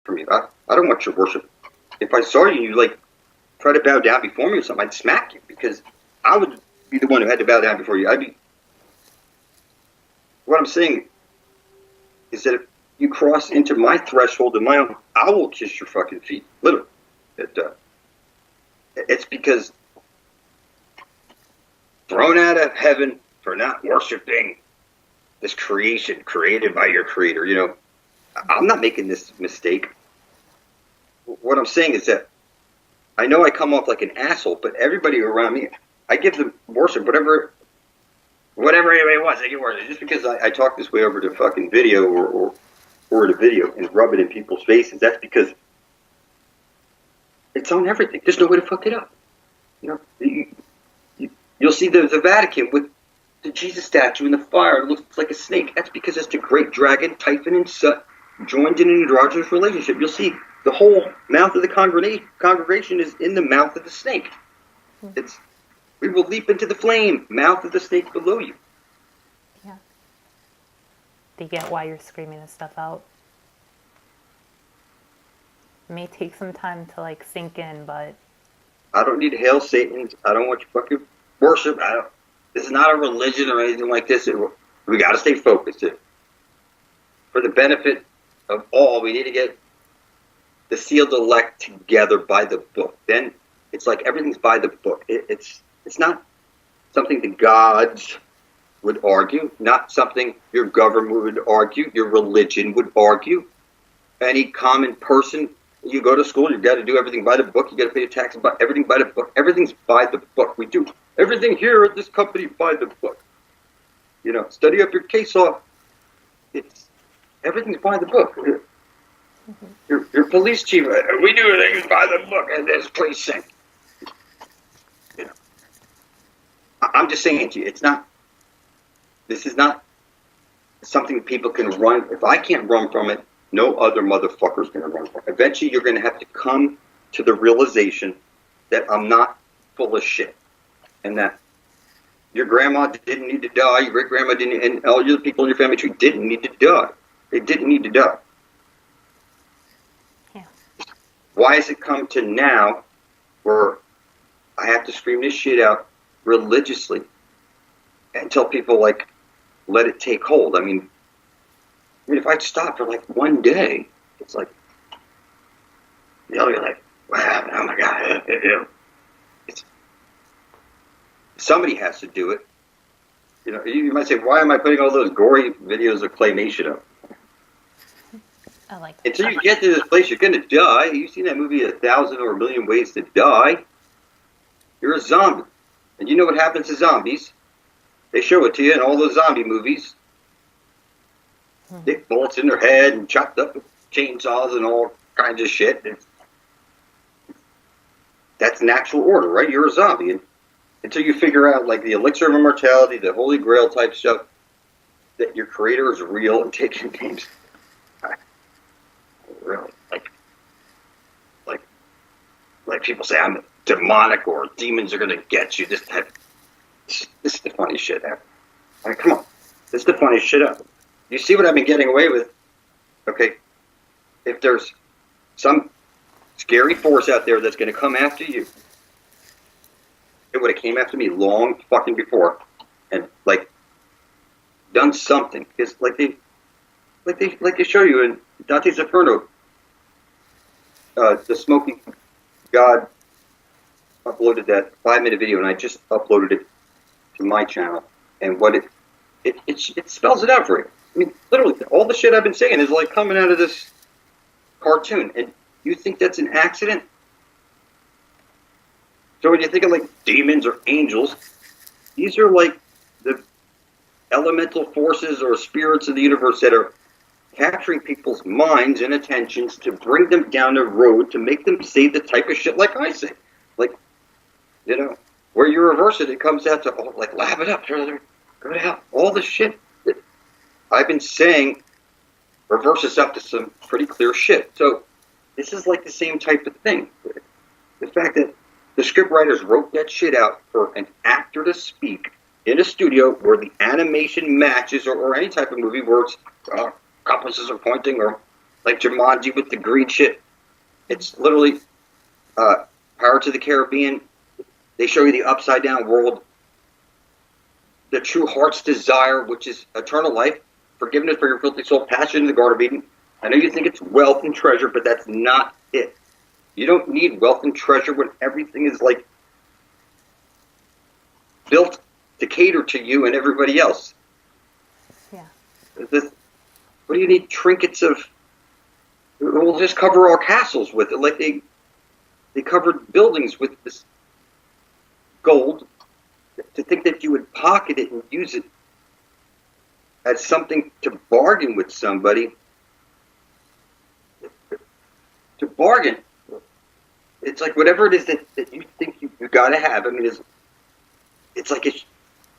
from you. I don't want your worship. If I saw you, try to bow down before me or something, I'd smack you, because I would be the one who had to bow down before you. What I'm saying is that if you cross into my threshold and my own, I will kiss your fucking feet. Literally. It's because thrown out of heaven for not worshiping this creation created by your creator. I'm not making this mistake. What I'm saying is that I know I come off like an asshole, but everybody around me, I give them worship, whatever anybody wants, they get worship. Just because I talk this way over the fucking video or the video and rub it in people's faces, that's because it's on everything. There's no way to fuck it up. You'll see the Vatican with the Jesus statue in the fire. It looks like a snake. That's because it's the great dragon, Typhon and Sut, joined in an androgynous relationship. You'll see the whole mouth of the congregation is in the mouth of the snake. We will leap into the flame, mouth of the snake below you. Yeah. Do you get why you're screaming this stuff out? It may take some time to sink in, but I don't need to hail Satan. I don't want your fucking worship. This is not a religion or anything like this. We got to stay focused. For the benefit of all, we need to get the sealed elect together by the book. Then it's like everything's by the book. It's not something the gods would argue, not something your government would argue, your religion would argue. Any common person, you go to school, you've got to do everything by the book, you got to pay your taxes, everything by the book. Everything's by the book. We do everything here at this company by the book. Study up your case law. Everything's by the book. Your police chief, we do things by the book, and this place sink. I'm just saying to you, this is not something people can run. If I can't run from it, no other motherfucker's going to run from it. Eventually, you're going to have to come to the realization that I'm not full of shit. And that your grandma didn't need to die, your great-grandma didn't, and all your people in your family tree didn't need to die. They didn't need to die. Yeah. Why has it come to now where I have to scream this shit out religiously and tell people, let it take hold? I mean, if I'd stop for one day, it's you'll be like, wow, oh my God. Somebody has to do it. You might say, why am I putting all those gory videos of claymation up? I like that. Until you get to this place, you're going to die. You've seen that movie 1,000 or 1,000,000 Ways to Die. You're a zombie. And you know what happens to zombies? They show it to you in all those zombie movies. Stick bullets in their head and chopped up with chainsaws and all kinds of shit. That's natural order, right? You're a zombie. And until you figure out, the elixir of immortality, the Holy Grail type stuff, that your creator is real and taking names. Really, like people say, I'm demonic or demons are going to get you. This is the funniest shit ever. Come on. This is the funniest shit ever. You see what I've been getting away with? Okay. If there's some scary force out there that's going to come after you, it would have came after me long fucking before and done something. Because they show you in Dante's Inferno, the smoking god uploaded that 5-minute video, and I just uploaded it to my channel. And what it spells it out for you. I mean, literally, all the shit I've been saying is coming out of this cartoon. And you think that's an accident? So when you think of demons or angels, these are the elemental forces or spirits of the universe that are capturing people's minds and attentions to bring them down the road to make them say the type of shit like I say. Where you reverse it, it comes out to, laugh it up, go to hell. All the shit that I've been saying reverses up to some pretty clear shit. So this is the same type of thing. The fact that the script writers wrote that shit out for an actor to speak in a studio where the animation matches or any type of movie where it's compasses are pointing or like Jumanji with the green shit. It's literally Pirates of the Caribbean. They show you the upside down world, the true heart's desire, which is eternal life, forgiveness for your filthy soul, passion in the Garden of Eden. I know you think it's wealth and treasure, but that's not it. You don't need wealth and treasure when everything is like built to cater to you and everybody else. Yeah. What do you need trinkets of? We'll just cover our castles with it, like they covered buildings with this gold. To think that you would pocket it and use it as something to bargain with somebody. To bargain, it's like whatever it is that you think you got to have. I mean, it's like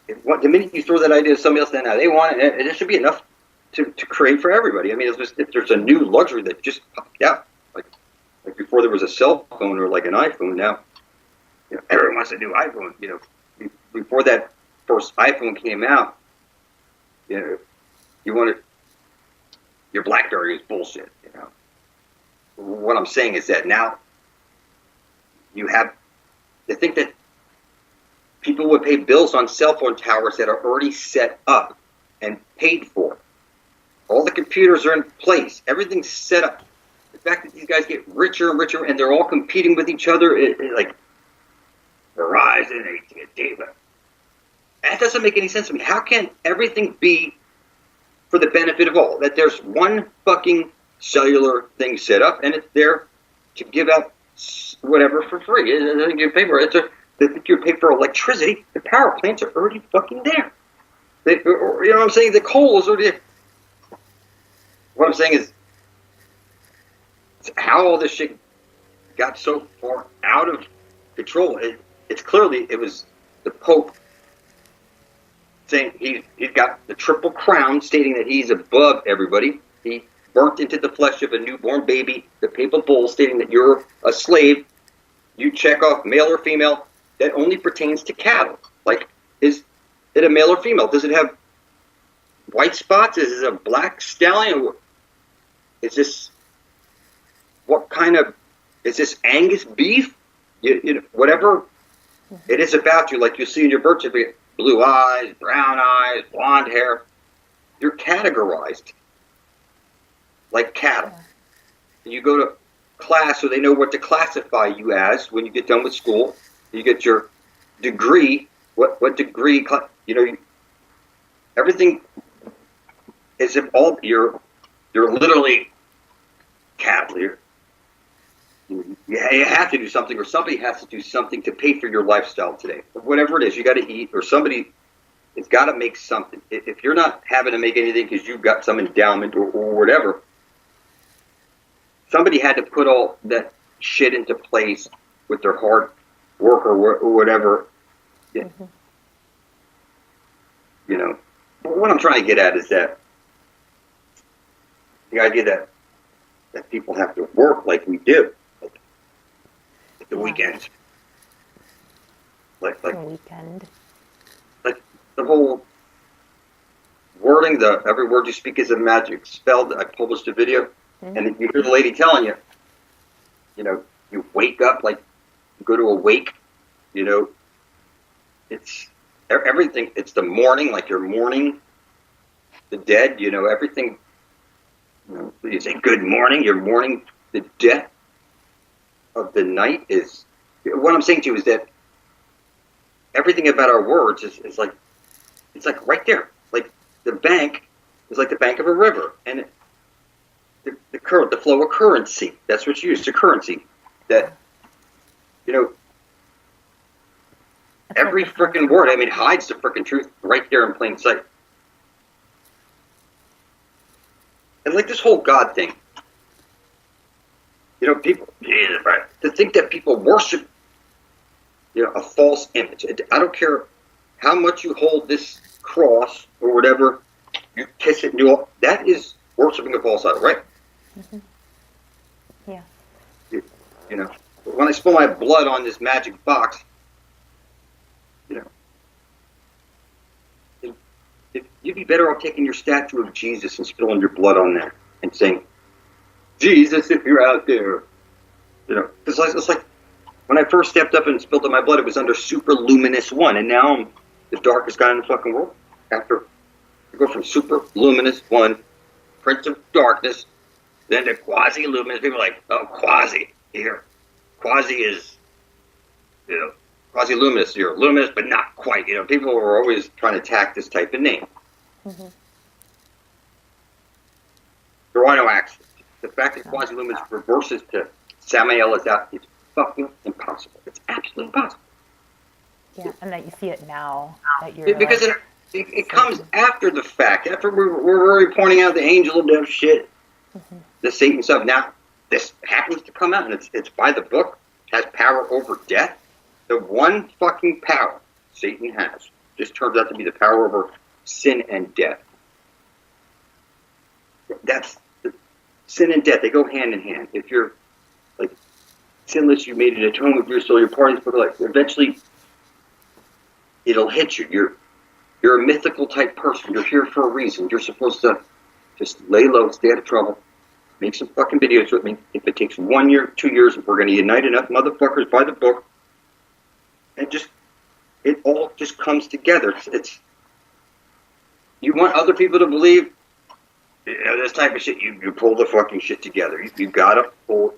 the minute you throw that idea to somebody else, then they want it, and it should be enough to create for everybody. I mean, if there's a new luxury that just popped out, like before there was a cell phone or like an iPhone, now everyone wants a new iPhone. Before that first iPhone came out, you wanted your BlackBerry was bullshit. What I'm saying is that now you have to think that people would pay bills on cell phone towers that are already set up and paid for. All the computers are in place. Everything's set up. The fact that these guys get richer and richer and they're all competing with each other, like Verizon, AT&T, that doesn't make any sense to me. How can everything be for the benefit of all? That there's one fucking cellular thing set up and it's there to give out whatever for free. I think you pay for it. They think you pay for electricity. The power plants are already fucking there. You know what I'm saying? The coal is already there. What I'm saying is how all this shit got so far out of control. It's clearly it was the Pope saying he's got the triple crown, stating that he's above everybody. He burnt into the flesh of a newborn baby, the papal bull, stating that you're a slave. You check off male or female. That only pertains to cattle. Like, is it a male or female? Does it have white spots? Is it a black stallion? Is this what kind of? Is this Angus beef? Whatever it is about you, like you see in your birth certificate, blue eyes, brown eyes, blonde hair. You're categorized like cattle. You go to class so they know what to classify you as when you get done with school. You get your degree. What degree? Everything is all you're literally cattle. You have to do something, or somebody has to do something to pay for your lifestyle today. Whatever it is, you got to eat, or somebody has got to make something. If you're not having to make anything because you've got some endowment or whatever, somebody had to put all that shit into place with their hard work or whatever. Yeah. Mm-hmm. What I'm trying to get at is that the idea that people have to work like we do. The weekends, like the weekend, like the whole wording. The every word you speak is a magic spell. I published a video, and you hear the lady telling you, you wake up like you go to a wake. It's everything. It's the morning, like you're mourning the dead. Everything. You say good morning. You're mourning the death of the night. Is what I'm saying to you is that everything about our words is like it's like right there. Like the bank is like the bank of a river, and the flow of currency. That's what's used, the currency. That every freaking word. I mean, hides the freaking truth right there in plain sight. And like this whole God thing. People, to think that people worship, a false image. I don't care how much you hold this cross or whatever, you kiss it and do all, that is worshiping a false idol, right? Mm-hmm. Yeah. When I spill my blood on this magic box, you'd be better off taking your statue of Jesus and spilling your blood on there and saying, Jesus, if you're out there. You know, because it's like when I first stepped up and spilled out my blood, it was under Super Luminous 1, and now I'm the darkest guy in the fucking world. After I go from Super Luminous 1, Prince of Darkness, then to QuasiLuminous. People are like, oh, Quasi here. Quasi is, you know, QuasiLuminous. You're luminous, but not quite. You know, people are always trying to attack this type of name. Mm-hmm. There are no accidents. The fact that QuasiLuminous reverses to Samael is out. It's fucking impossible. It's absolutely impossible. Yeah, and that you see it now. That you're because it comes after the fact. After we're already pointing out the angel of death shit, the Satan stuff. Now this happens to come out, and it's by the book. Has power over death. The one fucking power Satan has just turns out to be the power over sin and death. That's sin and death. They go hand in hand. If you're like sinless, you made an atonement with your soul. Your parties, but like eventually, it'll hit you. You're a mythical type person. You're here for a reason. You're supposed to just lay low, stay out of trouble, make some fucking videos with me. If it takes 1 year, 2 years, if we're going to unite enough motherfuckers by the book, and it all just comes together. It's you want other people to believe, you know, this type of shit. You pull the fucking shit together. You gotta pull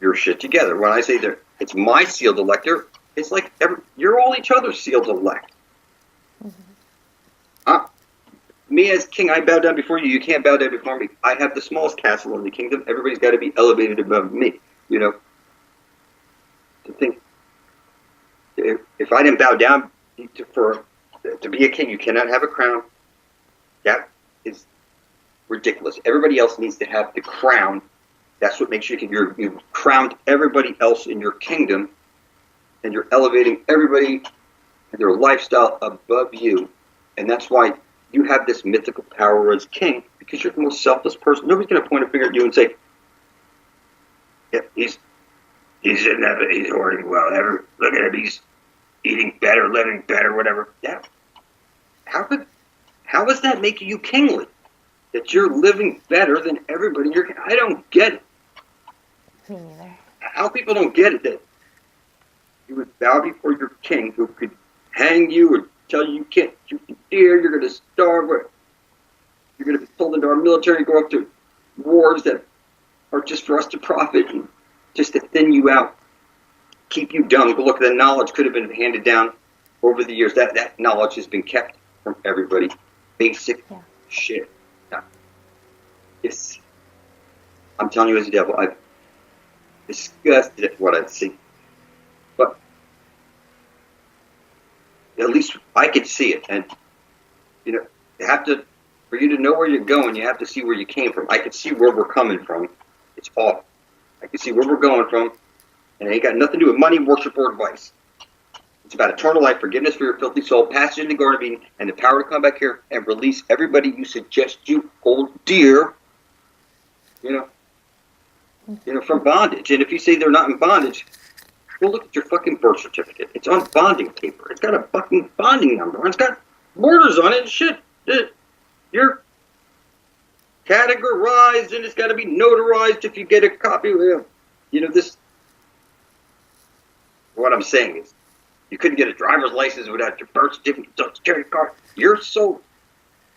your shit together. When I say that it's my sealed elector, it's like you're all each other's sealed elect. Me as king, I bow down before you. You can't bow down before me. I have the smallest castle in the kingdom. Everybody's got to be elevated above me. You know, to think if I didn't bow down to be a king, you cannot have a crown. That is ridiculous. Everybody else needs to have the crown. That's what makes you king. You've crowned everybody else in your kingdom, and you're elevating everybody and their lifestyle above you, and that's why you have this mythical power as king, because you're the most selfless person. Nobody's going to point a finger at you and say, yeah, he's ordering well. Look at him, he's eating better, living better, whatever. Yeah. How is that making you kingly? That you're living better than everybody. I don't get it. Me neither. How people don't get it that you would bow before your king who could hang you and tell you can't shoot the deer, you're going to starve, you're going to be pulled into our military and go up to wars that are just for us to profit and just to thin you out, keep you dumb. But look, the knowledge could have been handed down over the years. That knowledge has been kept from everybody. Basic shit. Yeah. Yes. I'm telling you as a devil, I've disgusted at what I've seen. But at least I could see it, and you know, for you to know where you're going, you have to see where you came from. I could see where we're coming from. It's awful. I can see where we're going from, and it ain't got nothing to do with money, worship, or advice. It's about eternal life, forgiveness for your filthy soul, passage in the Garden of Eden, and the power to come back here and release everybody you suggest you hold dear, you know, from bondage. And if you say they're not in bondage, go look at your fucking birth certificate. It's on bonding paper. It's got a fucking bonding number. It's got borders on it and shit. You're categorized, and it's got to be notarized if you get a copy. You know, what I'm saying is, you couldn't get a driver's license without your birth certificate, social security card. You're so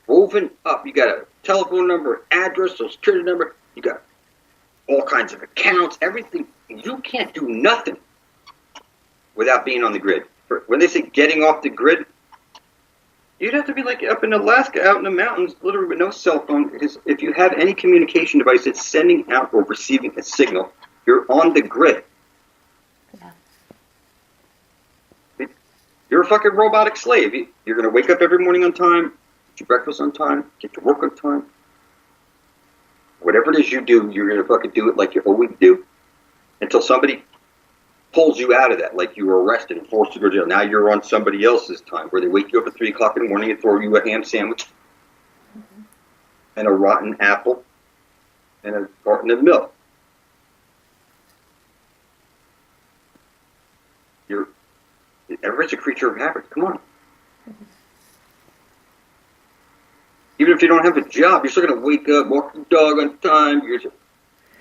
woven up. You got a telephone number, address, social security number. You got all kinds of accounts, everything. You can't do nothing without being on the grid. When they say getting off the grid, you'd have to be like up in Alaska, out in the mountains, literally with no cell phone. Because if you have any communication device that's sending out or receiving a signal, you're on the grid. Yeah. You're a fucking robotic slave. You're going to wake up every morning on time, get your breakfast on time, get to work on time. Whatever it is you do, you're going to fucking do it like you always do until somebody pulls you out of that, like you were arrested and forced to go to jail. Now you're on somebody else's time, where they wake you up at 3 o'clock in the morning and throw you a ham sandwich and a rotten apple and a carton of milk. Everybody's a creature of habit. Come on. Even if you don't have a job, you're still going to wake up, walk the dog on time.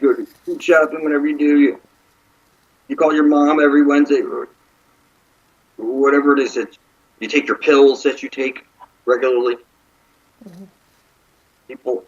go to food shopping whenever you do. You call your mom every Wednesday, or whatever it is that you take your pills that you take regularly. Mm-hmm. People